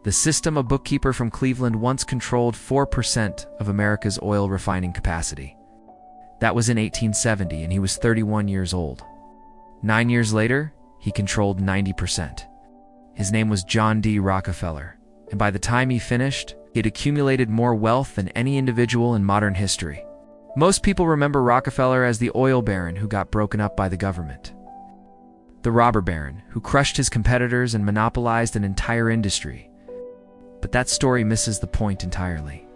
The system of bookkeeper from Cleveland once controlled 4% of America's oil refining capacity. That was in 1870, and he was 31 years old. 9 years later, he controlled 90%. His name was John D. Rockefeller, and by the time he finished, he had accumulated more wealth than any individual in modern history. Most people remember Rockefeller as the oil baron who got broken up by the government. The robber baron, who crushed his competitors and monopolized an entire industry. But that story misses the point entirely.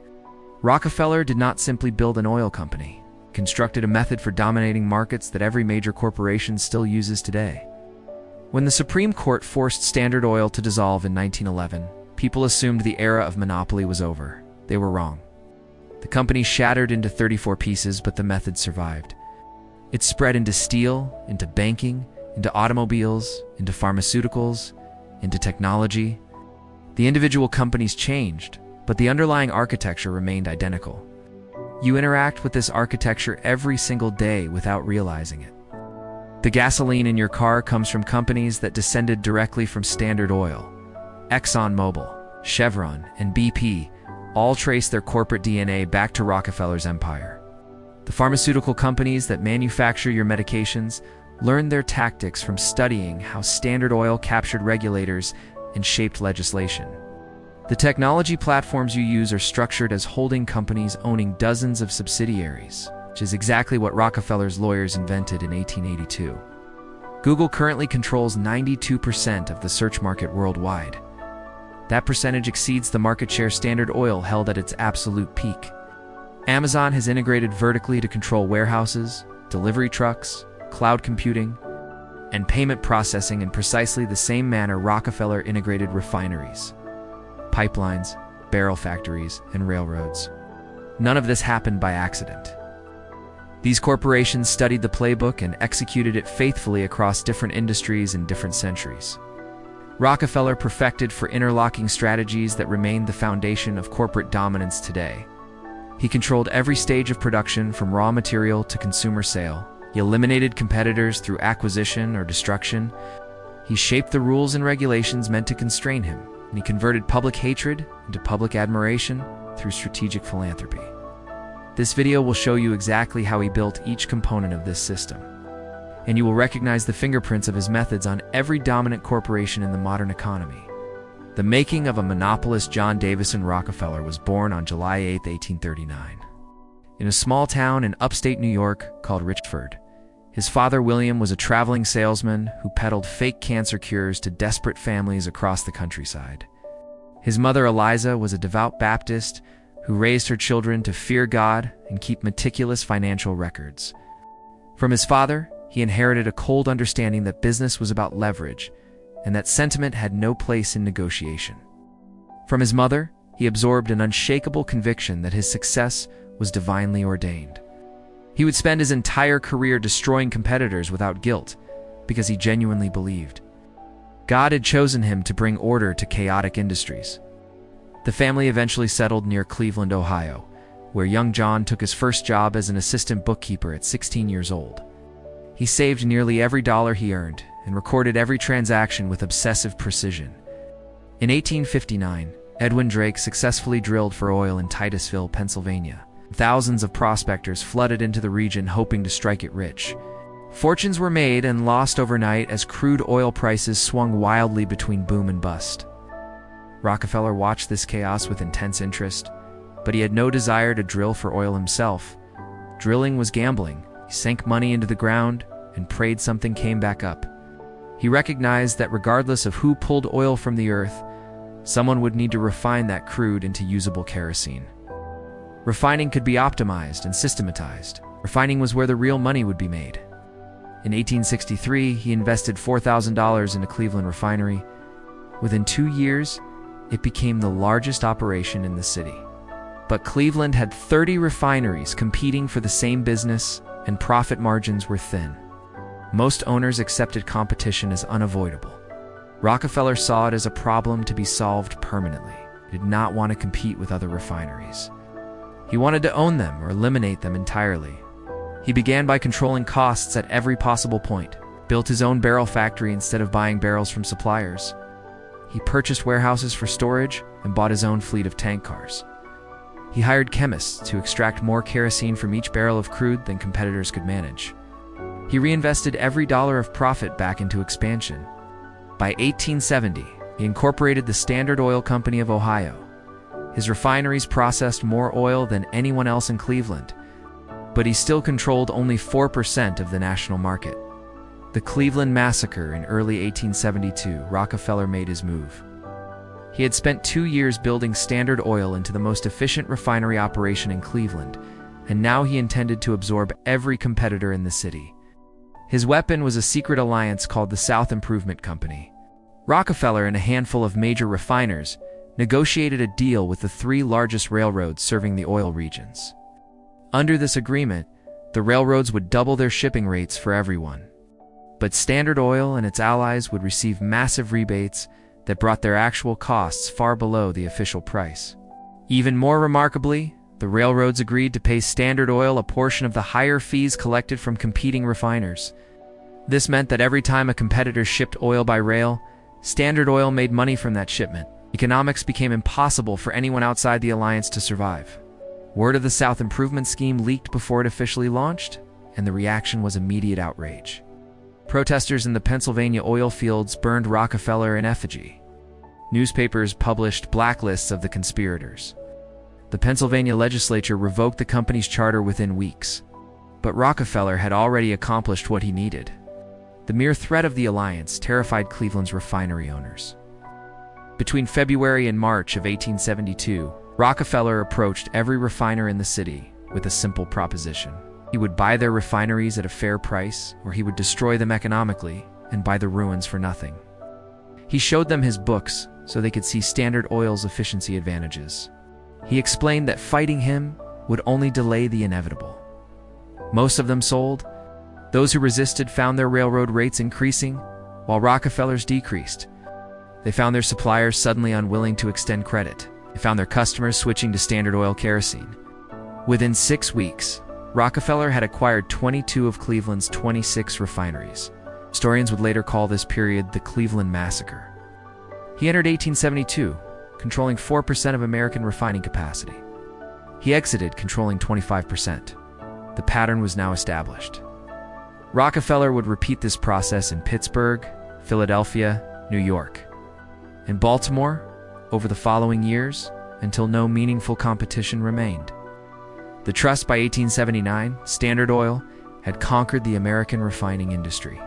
Rockefeller did not simply build an oil company. He constructed a method for dominating markets that every major corporation still uses today. When the Supreme Court forced Standard Oil to dissolve in 1911, people assumed the era of monopoly was over. They were wrong. The company shattered into 34 pieces, but the method survived. It spread into steel, into banking, into automobiles, into pharmaceuticals, into technology. The individual companies changed, but the underlying architecture remained identical. You interact with this architecture every single day without realizing it. The gasoline in your car comes from companies that descended directly from Standard Oil. ExxonMobil, Chevron, and BP all trace their corporate DNA back to Rockefeller's empire. The pharmaceutical companies that manufacture your medications learned their tactics from studying how Standard Oil captured regulators and shaped legislation. The technology platforms you use are structured as holding companies owning dozens of subsidiaries, which is exactly what Rockefeller's lawyers invented in 1882. Google currently controls 92% of the search market worldwide. That percentage exceeds the market share Standard Oil held at its absolute peak. Amazon has integrated vertically to control warehouses, delivery trucks, cloud computing, and payment processing in precisely the same manner Rockefeller integrated refineries, pipelines, barrel factories, and railroads. None of this happened by accident. These corporations studied the playbook and executed it faithfully across different industries and different centuries. Rockefeller perfected for interlocking strategies that remain the foundation of corporate dominance today. He controlled every stage of production from raw material to consumer sale. He eliminated competitors through acquisition or destruction. He shaped the rules and regulations meant to constrain him, and he converted public hatred into public admiration through strategic philanthropy. This video will show you exactly how he built each component of this system, and you will recognize the fingerprints of his methods on every dominant corporation in the modern economy. The making of a monopolist John Davison Rockefeller was born on July 8, 1839, in a small town in upstate New York called Richford. His father, William, was a traveling salesman who peddled fake cancer cures to desperate families across the countryside. His mother, Eliza, was a devout Baptist who raised her children to fear God and keep meticulous financial records. From his father, he inherited a cold understanding that business was about leverage and that sentiment had no place in negotiation. From his mother, he absorbed an unshakable conviction that his success was divinely ordained. He would spend his entire career destroying competitors without guilt because he genuinely believed God had chosen him to bring order to chaotic industries. The family eventually settled near Cleveland, Ohio, where young John took his first job as an assistant bookkeeper at 16 years old. He saved nearly every dollar he earned and recorded every transaction with obsessive precision. In 1859, Edwin Drake successfully drilled for oil in Titusville, Pennsylvania. Thousands of prospectors flooded into the region hoping to strike it rich. Fortunes were made and lost overnight as crude oil prices swung wildly between boom and bust. Rockefeller watched this chaos with intense interest, but he had no desire to drill for oil himself. Drilling was gambling. He sank money into the ground and prayed something came back up. He recognized that regardless of who pulled oil from the earth, someone would need to refine that crude into usable kerosene. Refining could be optimized and systematized. Refining was where the real money would be made. In 1863, he invested $4,000 in a Cleveland refinery. Within 2 years, it became the largest operation in the city. But Cleveland had 30 refineries competing for the same business, and profit margins were thin. Most owners accepted competition as unavoidable. Rockefeller saw it as a problem to be solved permanently. He did not want to compete with other refineries. He wanted to own them or eliminate them entirely. He began by controlling costs at every possible point, built his own barrel factory instead of buying barrels from suppliers. He purchased warehouses for storage and bought his own fleet of tank cars. He hired chemists to extract more kerosene from each barrel of crude than competitors could manage. He reinvested every dollar of profit back into expansion. By 1870, he incorporated the Standard Oil Company of Ohio. His refineries processed more oil than anyone else in Cleveland, but he still controlled only 4% of the national market. The Cleveland Massacre in early 1872, Rockefeller made his move. He had spent 2 years building Standard Oil into the most efficient refinery operation in Cleveland, and now he intended to absorb every competitor in the city. His weapon was a secret alliance called the South Improvement Company. Rockefeller and a handful of major refiners negotiated a deal with the 3 largest railroads serving the oil regions. Under this agreement, the railroads would double their shipping rates for everyone. But Standard Oil and its allies would receive massive rebates that brought their actual costs far below the official price. Even more remarkably, the railroads agreed to pay Standard Oil a portion of the higher fees collected from competing refiners. This meant that every time a competitor shipped oil by rail, Standard Oil made money from that shipment. Economics became impossible for anyone outside the alliance to survive. Word of the South Improvement Scheme leaked before it officially launched, and the reaction was immediate outrage. Protesters in the Pennsylvania oil fields burned Rockefeller in effigy. Newspapers published blacklists of the conspirators. The Pennsylvania legislature revoked the company's charter within weeks. But Rockefeller had already accomplished what he needed. The mere threat of the alliance terrified Cleveland's refinery owners. Between February and March of 1872, Rockefeller approached every refiner in the city with a simple proposition. He would buy their refineries at a fair price, or he would destroy them economically and buy the ruins for nothing. He showed them his books so they could see Standard Oil's efficiency advantages. He explained that fighting him would only delay the inevitable. Most of them sold. Those who resisted found their railroad rates increasing, while Rockefeller's decreased. They found their suppliers suddenly unwilling to extend credit. They found their customers switching to Standard Oil kerosene. Within 6 weeks, Rockefeller had acquired 22 of Cleveland's 26 refineries. Historians would later call this period the Cleveland Massacre. He entered 1872, controlling 4% of American refining capacity. He exited controlling 25%. The pattern was now established. Rockefeller would repeat this process in Pittsburgh, Philadelphia, New York, and Baltimore over the following years until no meaningful competition remained. The trust by 1879, Standard Oil, had conquered the American refining industry.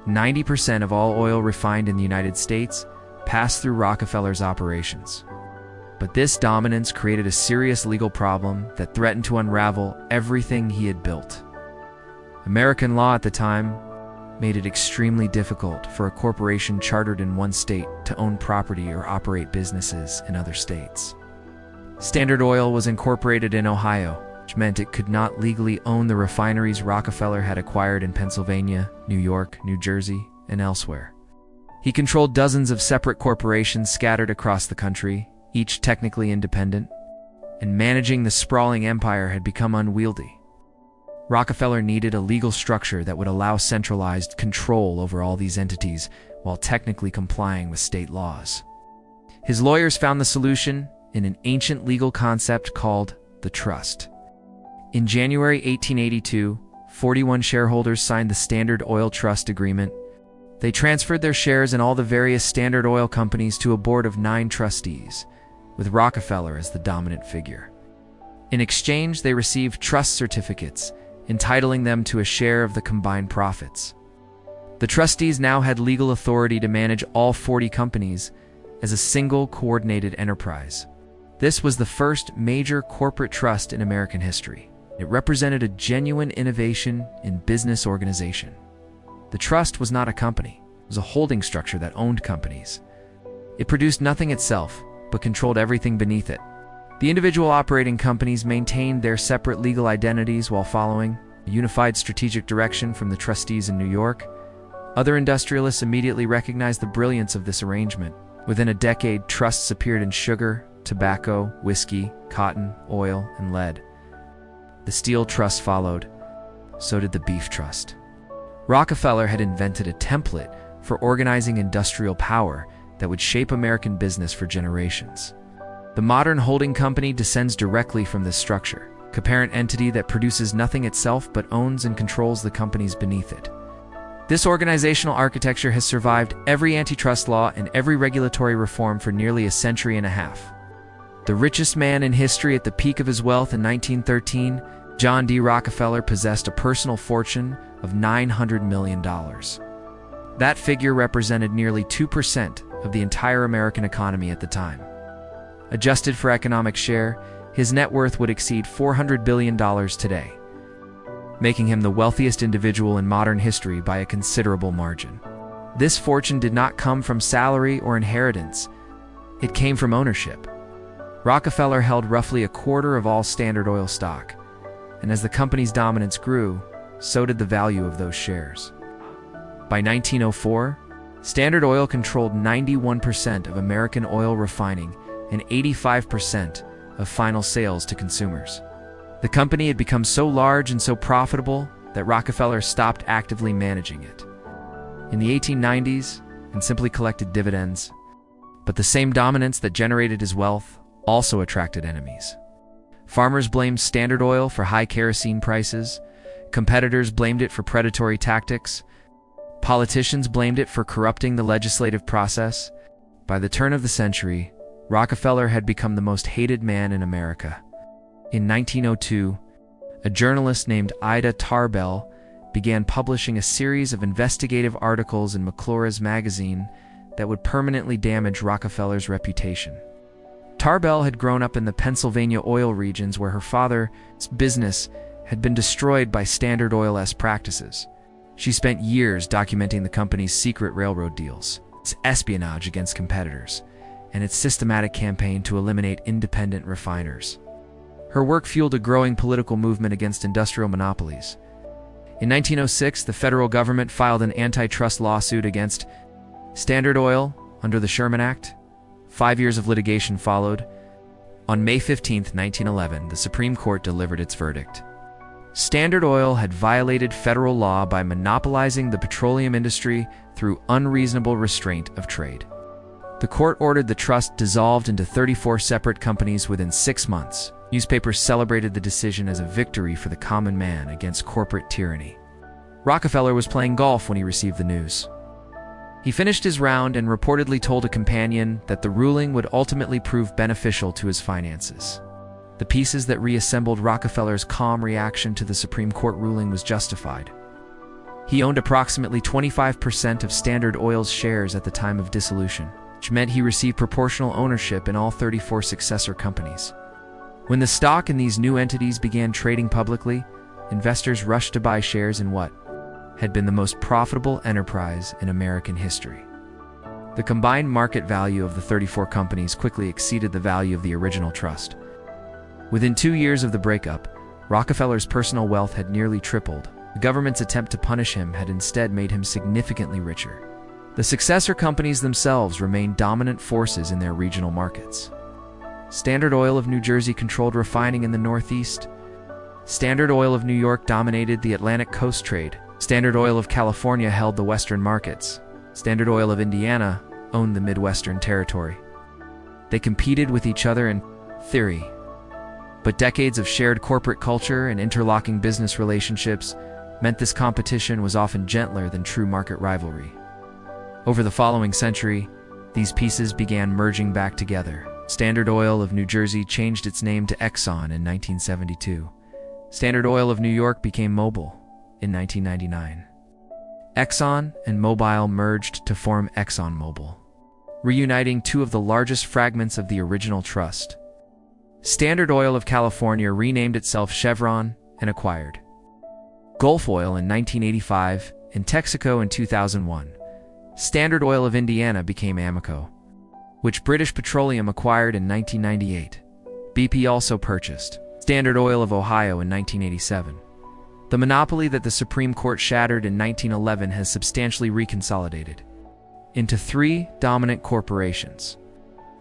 90% of all oil refined in the United States passed through Rockefeller's operations. But this dominance created a serious legal problem that threatened to unravel everything he had built. American law at the time made it extremely difficult for a corporation chartered in one state to own property or operate businesses in other states. Standard Oil was incorporated in Ohio, which meant it could not legally own the refineries Rockefeller had acquired in Pennsylvania, New York, New Jersey, and elsewhere. He controlled dozens of separate corporations scattered across the country, each technically independent, and managing the sprawling empire had become unwieldy. Rockefeller needed a legal structure that would allow centralized control over all these entities while technically complying with state laws. His lawyers found the solution in an ancient legal concept called the trust. In January 1882, 41 shareholders signed the Standard Oil Trust Agreement. They transferred their shares in all the various Standard Oil companies to a board of 9 trustees, with Rockefeller as the dominant figure. In exchange, they received trust certificates, entitling them to a share of the combined profits. The trustees now had legal authority to manage all 40 companies as a single coordinated enterprise. This was the first major corporate trust in American history. It represented a genuine innovation in business organization. The trust was not a company. It was a holding structure that owned companies. It produced nothing itself, but controlled everything beneath it. The individual operating companies maintained their separate legal identities while following a unified strategic direction from the trustees in New York. Other industrialists immediately recognized the brilliance of this arrangement. Within a decade, trusts appeared in sugar, tobacco, whiskey, cotton, oil, and lead. The Steel Trust followed. So did the Beef Trust. Rockefeller had invented a template for organizing industrial power that would shape American business for generations. The modern holding company descends directly from this structure, a parent entity that produces nothing itself but owns and controls the companies beneath it. This organizational architecture has survived every antitrust law and every regulatory reform for nearly a century and a half. The richest man in history at the peak of his wealth in 1913, John D. Rockefeller possessed a personal fortune of $900 million. That figure represented nearly 2% of the entire American economy at the time. Adjusted for economic share, his net worth would exceed $400 billion today, making him the wealthiest individual in modern history by a considerable margin. This fortune did not come from salary or inheritance. It came from ownership. Rockefeller held roughly a quarter of all Standard Oil stock, and as the company's dominance grew, so did the value of those shares. By 1904, Standard Oil controlled 91% of American oil refining and 85% of final sales to consumers. The company had become so large and so profitable that Rockefeller stopped actively managing it in the 1890s and simply collected dividends. But the same dominance that generated his wealth also attracted enemies. Farmers blamed Standard Oil for high kerosene prices. Competitors blamed it for predatory tactics. Politicians blamed it for corrupting the legislative process. By the turn of the century, Rockefeller had become the most hated man in America. In 1902, a journalist named Ida Tarbell began publishing a series of investigative articles in McClure's magazine that would permanently damage Rockefeller's reputation. Tarbell had grown up in the Pennsylvania oil regions where her father's business had been destroyed by Standard Oil's practices. She spent years documenting the company's secret railroad deals, its espionage against competitors, and its systematic campaign to eliminate independent refiners. Her work fueled a growing political movement against industrial monopolies. In 1906, the federal government filed an antitrust lawsuit against Standard Oil under the Sherman Act. 5 years of litigation followed. On May 15, 1911, the Supreme Court delivered its verdict. Standard Oil had violated federal law by monopolizing the petroleum industry through unreasonable restraint of trade. The court ordered the trust dissolved into 34 separate companies within 6 months. Newspapers celebrated the decision as a victory for the common man against corporate tyranny. Rockefeller was playing golf when he received the news. He finished his round and reportedly told a companion that the ruling would ultimately prove beneficial to his finances. The pieces that reassembled Rockefeller's calm reaction to the Supreme Court ruling was justified. He owned approximately 25% of Standard Oil's shares at the time of dissolution, which meant he received proportional ownership in all 34 successor companies. When the stock in these new entities began trading publicly, investors rushed to buy shares in what had been the most profitable enterprise in American history. The combined market value of the 34 companies quickly exceeded the value of the original trust. Within 2 years of the breakup, Rockefeller's personal wealth had nearly tripled. The government's attempt to punish him had instead made him significantly richer. The successor companies themselves remained dominant forces in their regional markets. Standard Oil of New Jersey controlled refining in the Northeast. Standard Oil of New York dominated the Atlantic coast trade. Standard Oil of California held the western markets. Standard Oil of Indiana owned the Midwestern territory. They competed with each other in theory, but decades of shared corporate culture and interlocking business relationships meant this competition was often gentler than true market rivalry. Over the following century, these pieces began merging back together. Standard Oil of New Jersey changed its name to Exxon in 1972. Standard Oil of New York became Mobil in 1999. Exxon and Mobil merged to form ExxonMobil, reuniting two of the largest fragments of the original trust. Standard Oil of California renamed itself Chevron and acquired Gulf Oil in 1985 and Texaco in 2001. Standard Oil of Indiana became Amoco, which British Petroleum acquired in 1998. BP also purchased Standard Oil of Ohio in 1987. The monopoly that the Supreme Court shattered in 1911 has substantially reconsolidated into 3 dominant corporations.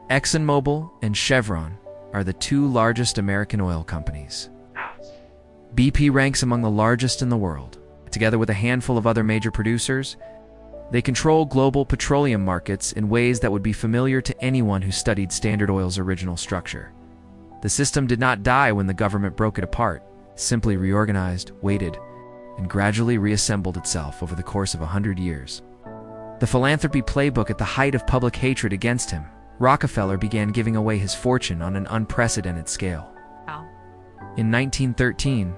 ExxonMobil and Chevron are the 2 largest American oil companies. BP ranks among the largest in the world. Together with a handful of other major producers, They control global petroleum markets in ways that would be familiar to anyone who studied Standard Oil's original structure. The system did not die when the government broke it apart, simply reorganized, waited, and gradually reassembled itself over the course of 100 years. The philanthropy playbook at the height of public hatred against him, Rockefeller began giving away his fortune on an unprecedented scale. Wow. In 1913,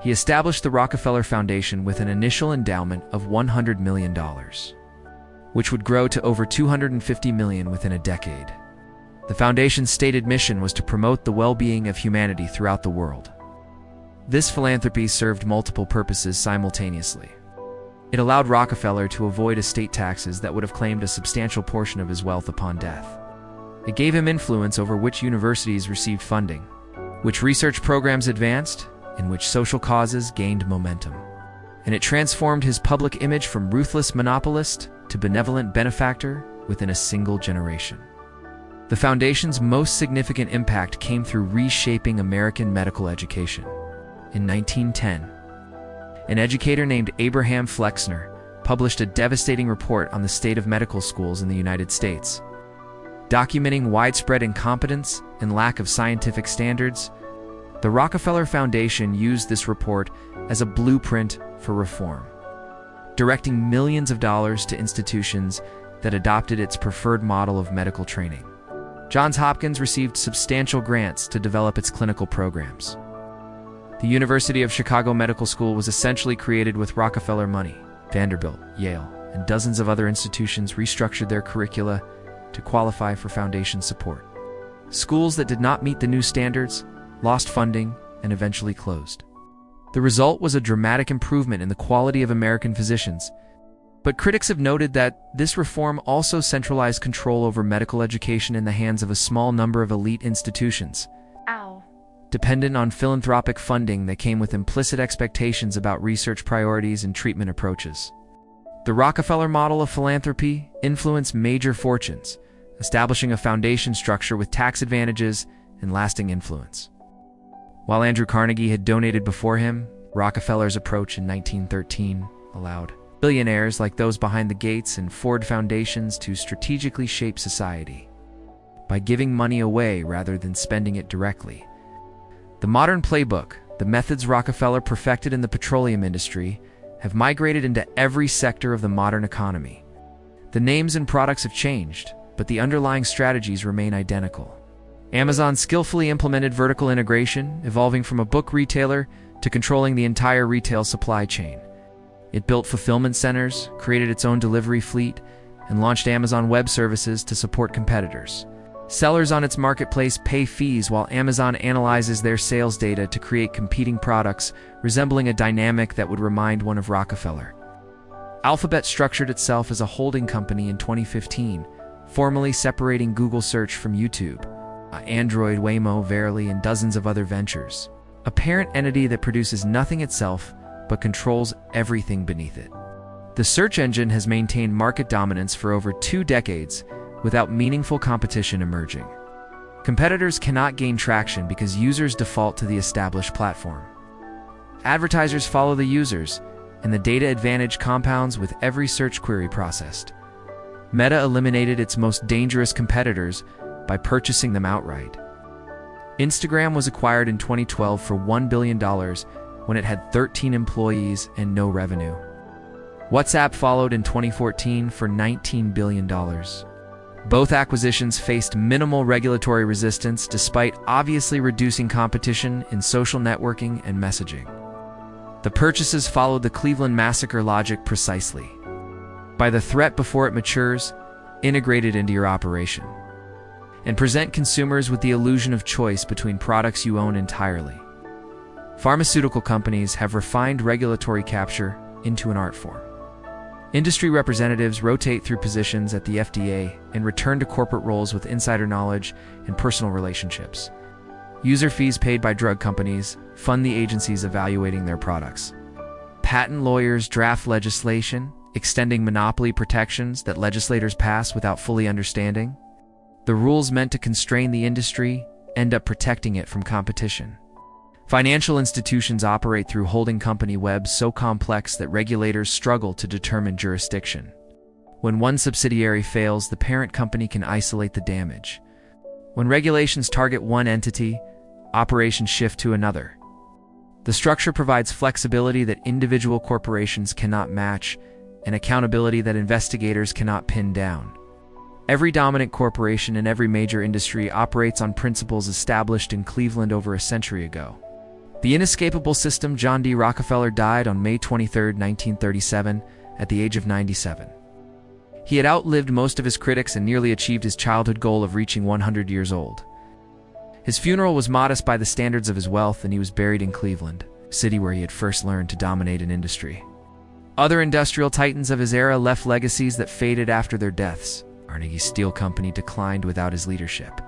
he established the Rockefeller Foundation with an initial endowment of $100 million, which would grow to over $250 million within a decade. The foundation's stated mission was to promote the well-being of humanity throughout the world. This philanthropy served multiple purposes simultaneously. It allowed Rockefeller to avoid estate taxes that would have claimed a substantial portion of his wealth upon death. It gave him influence over which universities received funding, which research programs advanced, and which social causes gained momentum. And it transformed his public image from ruthless monopolist to benevolent benefactor within a single generation. The foundation's most significant impact came through reshaping American medical education. In 1910, an educator named Abraham Flexner published a devastating report on the state of medical schools in the United States. Documenting widespread incompetence and lack of scientific standards, the Rockefeller Foundation used this report as a blueprint for reform, directing millions of dollars to institutions that adopted its preferred model of medical training. Johns Hopkins received substantial grants to develop its clinical programs. The University of Chicago Medical School was essentially created with Rockefeller money. Vanderbilt, Yale, and dozens of other institutions restructured their curricula to qualify for foundation support. Schools that did not meet the new standards lost funding and eventually closed. The result was a dramatic improvement in the quality of American physicians, but critics have noted that this reform also centralized control over medical education in the hands of a small number of elite institutions. Ow. Dependent on philanthropic funding that came with implicit expectations about research priorities and treatment approaches. The Rockefeller model of philanthropy influenced major fortunes, establishing a foundation structure with tax advantages and lasting influence. While Andrew Carnegie had donated before him, Rockefeller's approach in 1913 allowed billionaires like those behind the Gates and Ford foundations to strategically shape society by giving money away rather than spending it directly. The modern playbook, the methods Rockefeller perfected in the petroleum industry, have migrated into every sector of the modern economy. The names and products have changed, but the underlying strategies remain identical. Amazon skillfully implemented vertical integration, evolving from a book retailer to controlling the entire retail supply chain. It built fulfillment centers, created its own delivery fleet, and launched Amazon Web Services to support competitors. Sellers on its marketplace pay fees while Amazon analyzes their sales data to create competing products, resembling a dynamic that would remind one of Rockefeller. Alphabet structured itself as a holding company in 2015, formally separating Google Search from YouTube, Android, Waymo, Verily, and dozens of other ventures. A parent entity that produces nothing itself, but controls everything beneath it. The search engine has maintained market dominance for over 2 decades without meaningful competition emerging. Competitors cannot gain traction because users default to the established platform. Advertisers follow the users, and the data advantage compounds with every search query processed. Meta eliminated its most dangerous competitors by purchasing them outright. Instagram was acquired in 2012 for $1 billion when it had 13 employees and no revenue. WhatsApp followed in 2014 for $19 billion. Both acquisitions faced minimal regulatory resistance despite obviously reducing competition in social networking and messaging. The purchases followed the Cleveland massacre logic precisely. Buy the threat before it matures, integrate it into your operation, and present consumers with the illusion of choice between products you own entirely. Pharmaceutical companies have refined regulatory capture into an art form. Industry representatives rotate through positions at the FDA and return to corporate roles with insider knowledge and personal relationships. User fees paid by drug companies fund the agencies evaluating their products. Patent lawyers draft legislation, extending monopoly protections that legislators pass without fully understanding. The rules meant to constrain the industry end up protecting it from competition. Financial institutions operate through holding company webs so complex that regulators struggle to determine jurisdiction. When one subsidiary fails, the parent company can isolate the damage. When regulations target one entity, operations shift to another. The structure provides flexibility that individual corporations cannot match and accountability that investigators cannot pin down. Every dominant corporation in every major industry operates on principles established in Cleveland over a century ago. The inescapable system. John D. Rockefeller died on May 23, 1937, at the age of 97. He had outlived most of his critics and nearly achieved his childhood goal of reaching 100 years old. His funeral was modest by the standards of his wealth, and he was buried in Cleveland, a city where he had first learned to dominate an industry. Other industrial titans of his era left legacies that faded after their deaths. Carnegie's Steel Company declined without his leadership,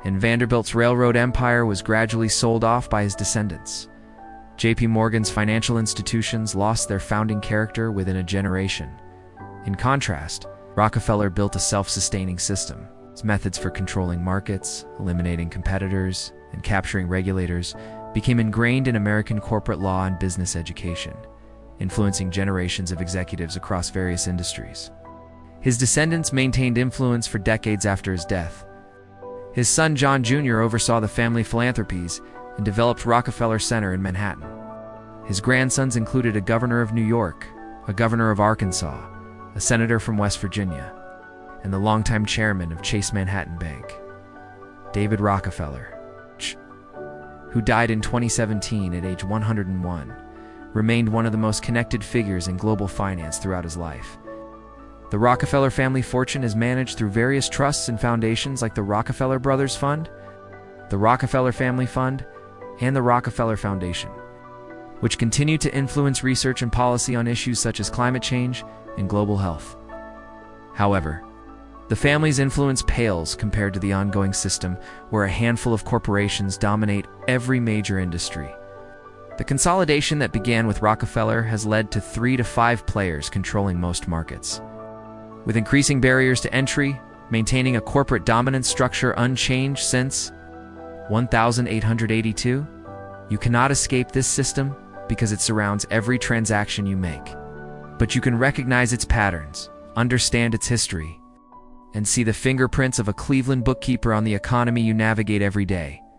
and Vanderbilt's railroad empire was gradually sold off by his descendants. J.P. Morgan's financial institutions lost their founding character within a generation. In contrast, Rockefeller built a self-sustaining system. His methods for controlling markets, eliminating competitors, and capturing regulators became ingrained in American corporate law and business education, influencing generations of executives across various industries. His descendants maintained influence for decades after his death. His son John Jr. oversaw the family philanthropies and developed Rockefeller Center in Manhattan. His grandsons included a governor of New York, a governor of Arkansas, a senator from West Virginia, and the longtime chairman of Chase Manhattan Bank, David Rockefeller, who died in 2017 at age 101, remained one of the most connected figures in global finance throughout his life. The Rockefeller family fortune is managed through various trusts and foundations like the Rockefeller Brothers Fund, the Rockefeller Family Fund, and the Rockefeller Foundation, which continue to influence research and policy on issues such as climate change and global health. However, the family's influence pales compared to the ongoing system where a handful of corporations dominate every major industry. The consolidation that began with Rockefeller has led to 3 to 5 players controlling most markets. With increasing barriers to entry, maintaining a corporate dominance structure unchanged since 1882, you cannot escape this system because it surrounds every transaction you make. But you can recognize its patterns, understand its history, and see the fingerprints of a Cleveland bookkeeper on the economy you navigate every day.